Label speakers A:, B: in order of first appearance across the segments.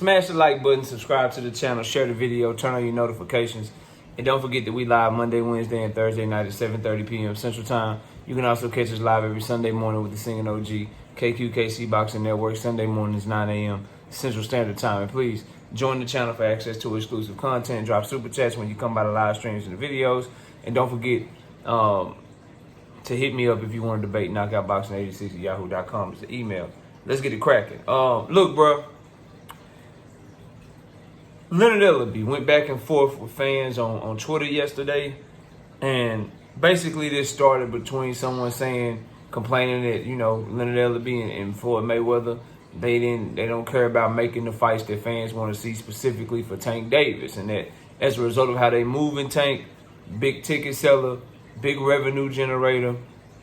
A: Smash the like button, subscribe to the channel, share the video, turn on your notifications. And don't forget that we live Monday, Wednesday, and Thursday night at 7:30 p.m. Central Time. You can also catch us live every Sunday morning with the Singing OG, KQKC Boxing Network, Sunday mornings, 9 a.m. Central Standard Time. And please join the channel for access to exclusive content. Drop super chats when you come by the live streams and the videos. And don't forget to hit me up if you want to debate. knockoutboxing86@yahoo.com is the email. Let's get it cracking. Look, bro. Leonard Ellerbe went back and forth with fans on Twitter yesterday, and basically this started between someone complaining that, you know, Leonard Ellerbe and Floyd Mayweather, they don't care about making the fights that fans want to see, specifically for Tank Davis, and that as a result of how they move in Tank, big ticket seller, big revenue generator,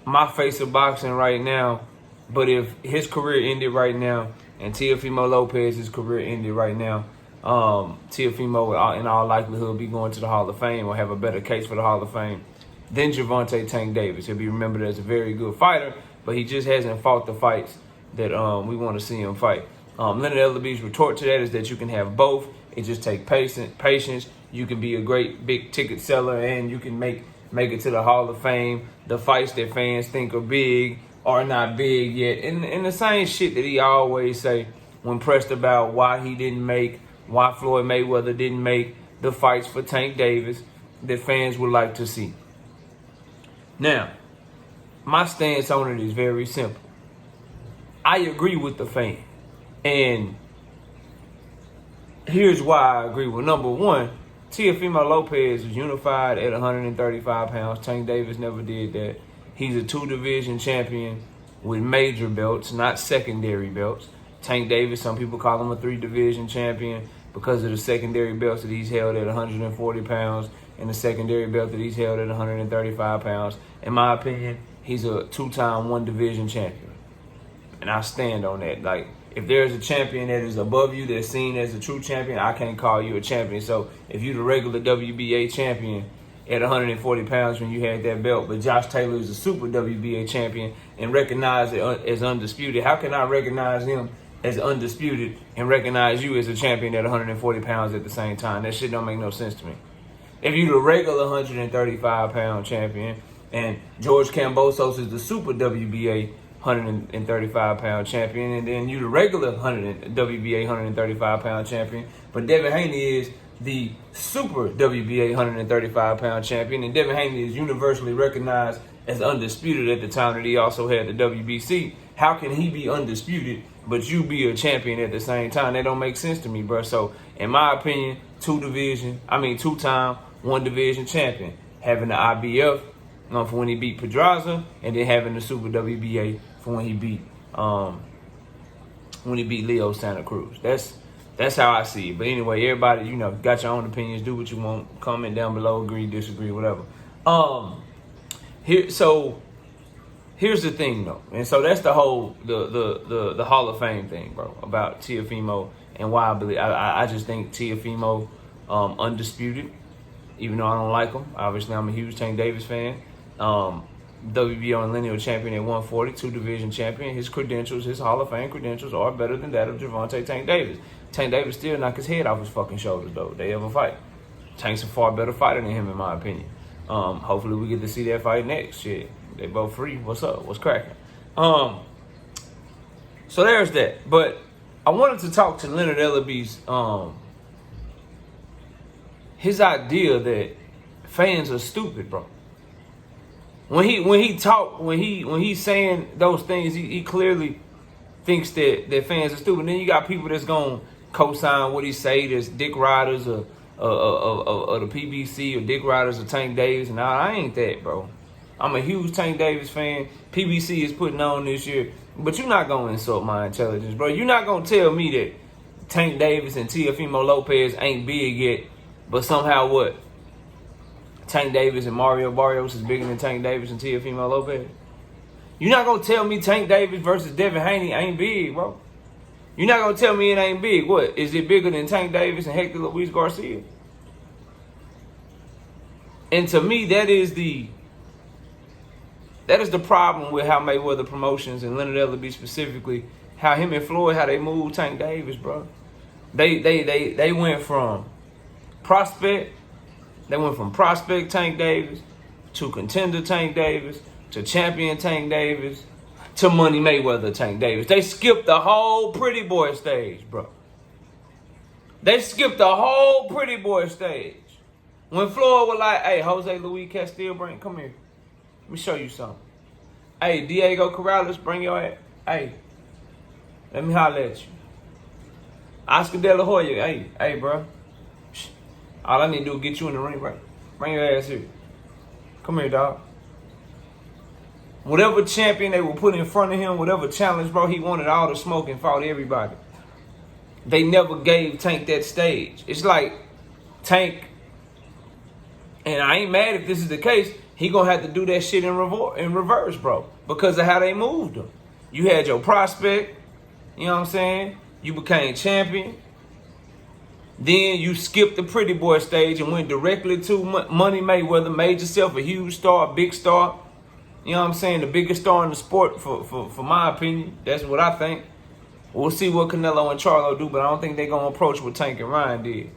A: my face of boxing right now. But if his career ended right now and Teofimo Lopez's career ended right now, Teofimo in all likelihood will be going to the Hall of Fame or have a better case for the Hall of Fame than Gervonta Tank Davis. He'll be remembered as a very good fighter, but he just hasn't fought the fights that we want to see him fight. Leonard Ellerbe's retort to that is that you can have both. It just takes patience. You can be a great big ticket seller and you can make it to the Hall of Fame. The fights that fans think are big are not big yet. And the same shit that he always say when pressed about why Floyd Mayweather didn't make the fights for Tank Davis that fans would like to see. Now, my stance on it is very simple. I agree with the fan. And here's why I agree with. Number one, Teofimo Lopez is unified at 135 pounds. Tank Davis never did that. He's a 2-division champion with major belts, not secondary belts. Tank Davis, some people call him a 3-division champion because of the secondary belts that he's held at 140 pounds and the secondary belt that he's held at 135 pounds. In my opinion, he's a 2-time 1-division champion. And I stand on that. Like, if there's a champion that is above you that's seen as a true champion, I can't call you a champion. So if you're the regular WBA champion at 140 pounds when you had that belt, but Josh Taylor is a super WBA champion and recognized as undisputed, how can I recognize him as undisputed and recognize you as a champion at 140 pounds at the same time? That shit don't make no sense to me. If you're the regular 135-pound champion and George Kambosos is the super WBA 135-pound champion, and then you're the regular WBA 135-pound champion, but Devin Haney is the super WBA 135-pound champion, and Devin Haney is universally recognized as undisputed at the time that he also had the WBC. How can he be undisputed, but you be a champion at the same time? That don't make sense to me, bro. So, in my opinion, 2-time, 1-division champion. Having the IBF for when he beat Pedraza, and then having the Super WBA for when he beat Leo Santa Cruz. That's how I see it. But anyway, everybody, you know, got your own opinions. Do what you want. Comment down below. Agree, disagree, whatever. Here's the thing, though, and so that's the whole the Hall of Fame thing, bro, about Teofimo and why I just think Teofimo undisputed, even though I don't like him. Obviously, I'm a huge Tank Davis fan. WBO and lineal champion at 140, 2-division champion. His credentials, his Hall of Fame credentials, are better than that of Gervonta Tank Davis. Tank Davis still knock his head off his fucking shoulders, though. They ever fight. Tank's a far better fighter than him, in my opinion. Hopefully we get to see that fight next. Shit, they both free. What's up? What's cracking? So there's that. But I wanted to talk to Leonard Ellerbe's his idea that fans are stupid, bro. When he's saying those things, he clearly thinks that fans are stupid. And then you got people that's gonna co-sign what he say, that's dick riders of the PBC or dick riders of Tank Davis. And I ain't that, bro. I'm a huge Tank Davis fan. PBC is putting on this year, but you're not gonna insult my intelligence, bro. You're not gonna tell me that Tank Davis and Teofimo Lopez ain't big yet, but somehow what? Tank Davis and Mario Barrios is bigger than Tank Davis and Teofimo Lopez. You're not going to tell me Tank Davis versus Devin Haney ain't big, bro. You're not going to tell me it ain't big. What? Is it bigger than Tank Davis and Hector Luis Garcia? And to me, that is the problem with how Mayweather Promotions and Leonard Ellerbe specifically, how him and Floyd, how they move Tank Davis, bro. They went from prospect. They went from prospect Tank Davis to contender Tank Davis to champion Tank Davis to Money Mayweather Tank Davis. They skipped the whole pretty boy stage, bro. They skipped the whole pretty boy stage. When Floyd was like, hey, Jose Luis Castillo, come here. Let me show you something. Hey, Diego Corrales, bring your ass. Hey, let me holler at you. Oscar De La Hoya, hey, bro. All I need to do is get you in the ring, bro. Bring your ass here. Come here, dog. Whatever champion they will put in front of him, whatever challenge, bro, he wanted all the smoke and fought everybody. They never gave Tank that stage. It's like Tank, and I ain't mad if this is the case, he gonna have to do that shit in reverse, bro, because of how they moved him. You had your prospect, you know what I'm saying? You became champion. Then you skipped the pretty boy stage and went directly to Money Mayweather, made yourself a huge star, big star. You know what I'm saying? The biggest star in the sport, for my opinion. That's what I think. We'll see what Canelo and Charlo do, but I don't think they're going to approach what Tank and Ryan did.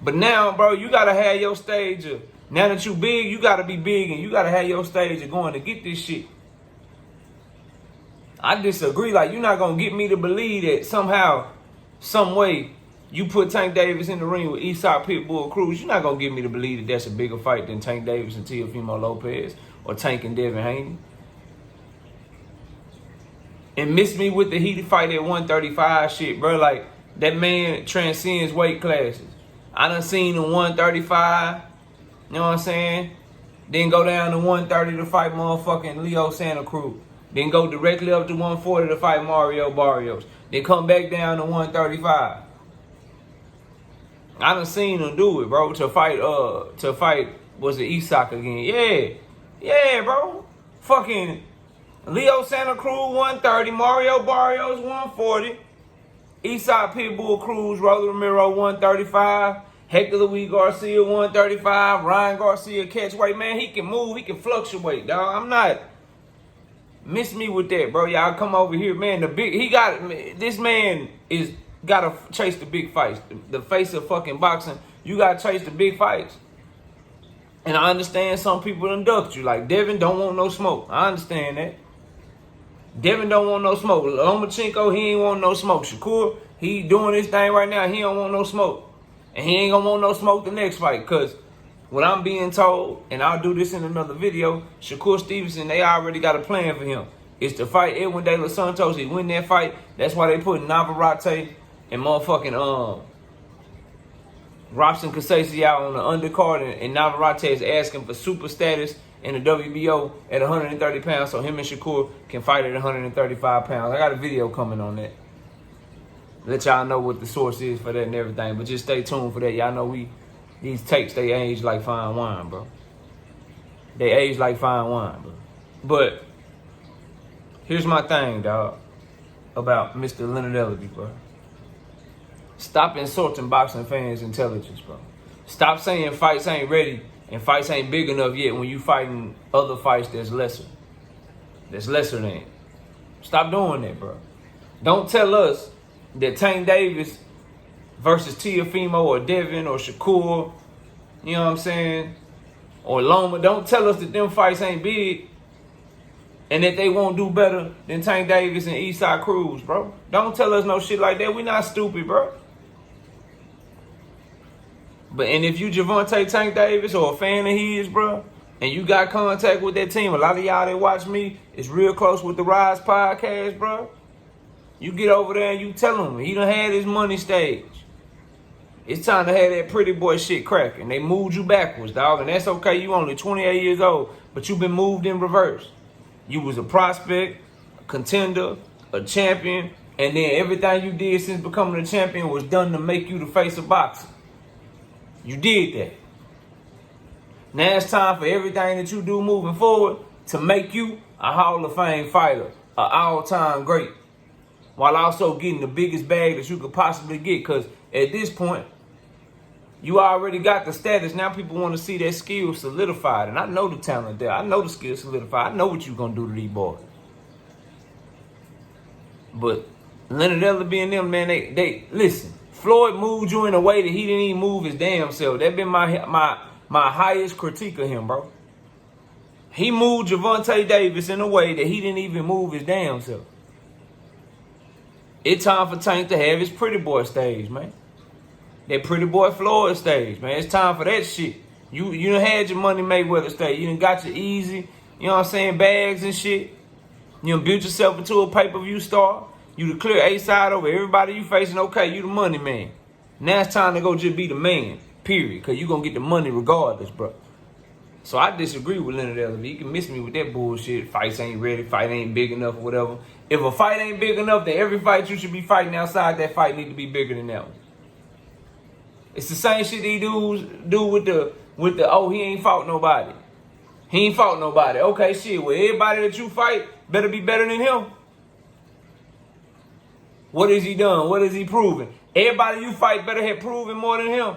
A: But now, bro, you got to have your stage. Now that you big, you got to be big, and you got to have your stage of going to get this shit. I disagree. Like, you're not going to get me to believe that somehow, some way, you put Tank Davis in the ring with Isaac Pitbull Cruz. You're not going to get me to believe that that's a bigger fight than Tank Davis and Teofimo Lopez or Tank and Devin Haney. And miss me with the heated fight at 135 shit, bro. Like, that man transcends weight classes. I done seen him 135, you know what I'm saying? Then go down to 130 to fight motherfucking Leo Santa Cruz. Then go directly up to 140 to fight Mario Barrios. Then come back down to 135. I done seen him do it, bro, to fight, was it Isak again? Yeah, bro. Fucking Leo Santa Cruz, 130. Mario Barrios, 140. Isak Pitbull Cruz, Rolly Romero, 135. Hector Luis Garcia, 135. Ryan Garcia, catch weight. Man, he can move. He can fluctuate, dog. I'm not... Miss me with that, bro. Y'all come over here, man. This man is... gotta chase the big fights. The face of fucking boxing, you gotta chase the big fights. And I understand some people induct you. Like, Devin don't want no smoke. I understand that. Devin don't want no smoke. Lomachenko, he ain't want no smoke. Shakur, he doing his thing right now. He don't want no smoke. And he ain't gonna want no smoke the next fight. Because what I'm being told, and I'll do this in another video, Shakur Stevenson, they already got a plan for him. It's to fight Edwin De Los Santos. He win that fight. That's why they put Navarrete and motherfucking Robson Casasi out on the undercard, and Navarrete is asking for super status in the WBO at 130 pounds, so him and Shakur can fight at 135 pounds. I got a video coming on that. Let y'all know what the source is for that and everything, but just stay tuned for that. Y'all know these takes, they age like fine wine, bro. They age like fine wine, bro. But here's my thing, dog, about Mr. Leonard Ellerbe, bro. Stop insulting boxing fans' intelligence, bro. Stop saying fights ain't ready and fights ain't big enough yet when you fighting other fights that's lesser. That's lesser than. Stop doing that, bro. Don't tell us that Tank Davis versus Teofimo or Devin or Shakur, you know what I'm saying, or Loma, don't tell us that them fights ain't big and that they won't do better than Tank Davis and Isaac Cruz, bro. Don't tell us no shit like that. We not stupid, bro. And if you Gervonta Tank Davis or a fan of his, bro, and you got contact with that team, a lot of y'all that watch me is real close with the Rise podcast, bro. You get over there and you tell him he done had his money stage. It's time to have that pretty boy shit cracking. They moved you backwards, dog, and that's okay. You only 28 years old, but you been moved in reverse. You was a prospect, a contender, a champion, and then everything you did since becoming a champion was done to make you the face of boxing. You did that. Now it's time for everything that you do moving forward to make you a Hall of Fame fighter, an all-time great, while also getting the biggest bag that you could possibly get. Because at this point, you already got the status. Now people want to see that skill solidified. And I know the talent there. I know the skill solidified. I know what you're going to do to these boys. But Leonard Ellerbe and them, man, they listen. Floyd moved you in a way that he didn't even move his damn self. That been my highest critique of him, bro. He moved Gervonta Davis in a way that he didn't even move his damn self. It's time for Tank to have his pretty boy stage, man. That pretty boy Floyd stage, man. It's time for that shit. You done had your Money Mayweather stage. You done got your easy, you know what I'm saying, bags and shit. You done built yourself into a pay-per-view star. You the clear A-side over everybody you facing. Okay, you the money man. Now it's time to go just be the man, period. Because you going to get the money regardless, bro. So I disagree with Leonard Ellerbe. He can miss me with that bullshit. Fights ain't ready. Fight ain't big enough or whatever. If a fight ain't big enough, then every fight you should be fighting outside that fight need to be bigger than that one. It's the same shit these dudes do with the oh, he ain't fought nobody. He ain't fought nobody. Okay, shit. Well, everybody that you fight better be better than him. What has he done? What has he proven? Everybody you fight better have proven more than him.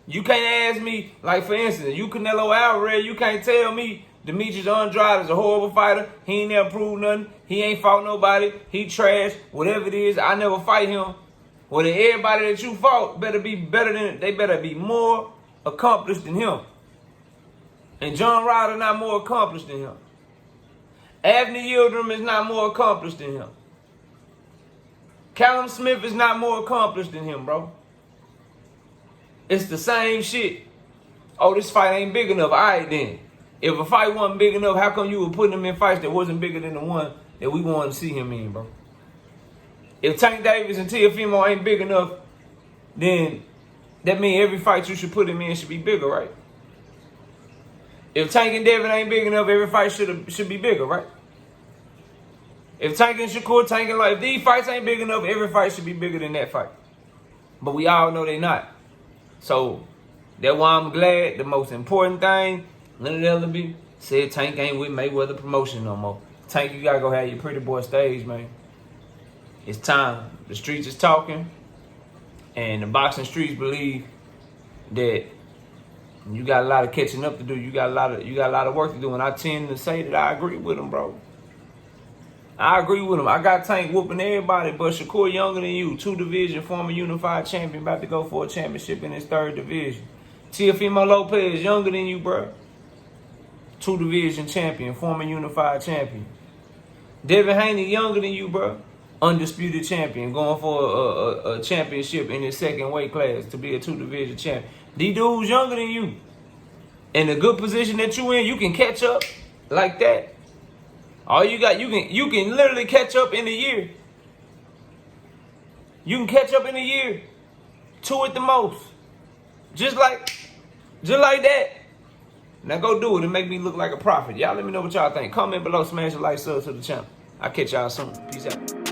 A: You can't ask me, like for instance, you Canelo Alvarez, you can't tell me Demetrius Andrade is a horrible fighter. He ain't never proved nothing. He ain't fought nobody. He trash. Whatever it is, I never fight him. Well, then everybody that you fought better be better than, they better be more accomplished than him. And John Ryder not more accomplished than him. Avni Yildirim is not more accomplished than him. Callum Smith is not more accomplished than him, bro. It's the same shit. Oh, this fight ain't big enough. All right, then. If a fight wasn't big enough, how come you were putting him in fights that wasn't bigger than the one that we wanted to see him in, bro? If Tank Davis and Teofimo ain't big enough, then that means every fight you should put him in should be bigger, right? If Tank and Devin ain't big enough, every fight should be bigger, right? If Tank and Shakur, Tank and if these fights ain't big enough, every fight should be bigger than that fight. But we all know they not. So that's why I'm glad the most important thing, Leonard Ellerbe said Tank ain't with Mayweather promotion no more. Tank, you gotta go have your pretty boy stage, man. It's time. The streets is talking, and the boxing streets believe that you got a lot of catching up to do. You got a lot of work to do, and I tend to say that I agree with him, bro. I agree with him. I got Tank whooping everybody, but Shakur younger than you. 2 division, former unified champion, about to go for a championship in his 3rd division. Teofimo Lopez younger than you, bro. 2 division champion, former unified champion. Devin Haney younger than you, bro. Undisputed champion, going for a championship in his 2nd weight class to be a 2 division champion. These dudes younger than you. In the good position that you in, you can catch up like that. All you got, you can literally catch up in a year. You can catch up in a year. 2 at the most. Just like that. Now go do it and make me look like a prophet. Y'all let me know what y'all think. Comment below, smash the like, sub to the channel. I'll catch y'all soon. Peace out.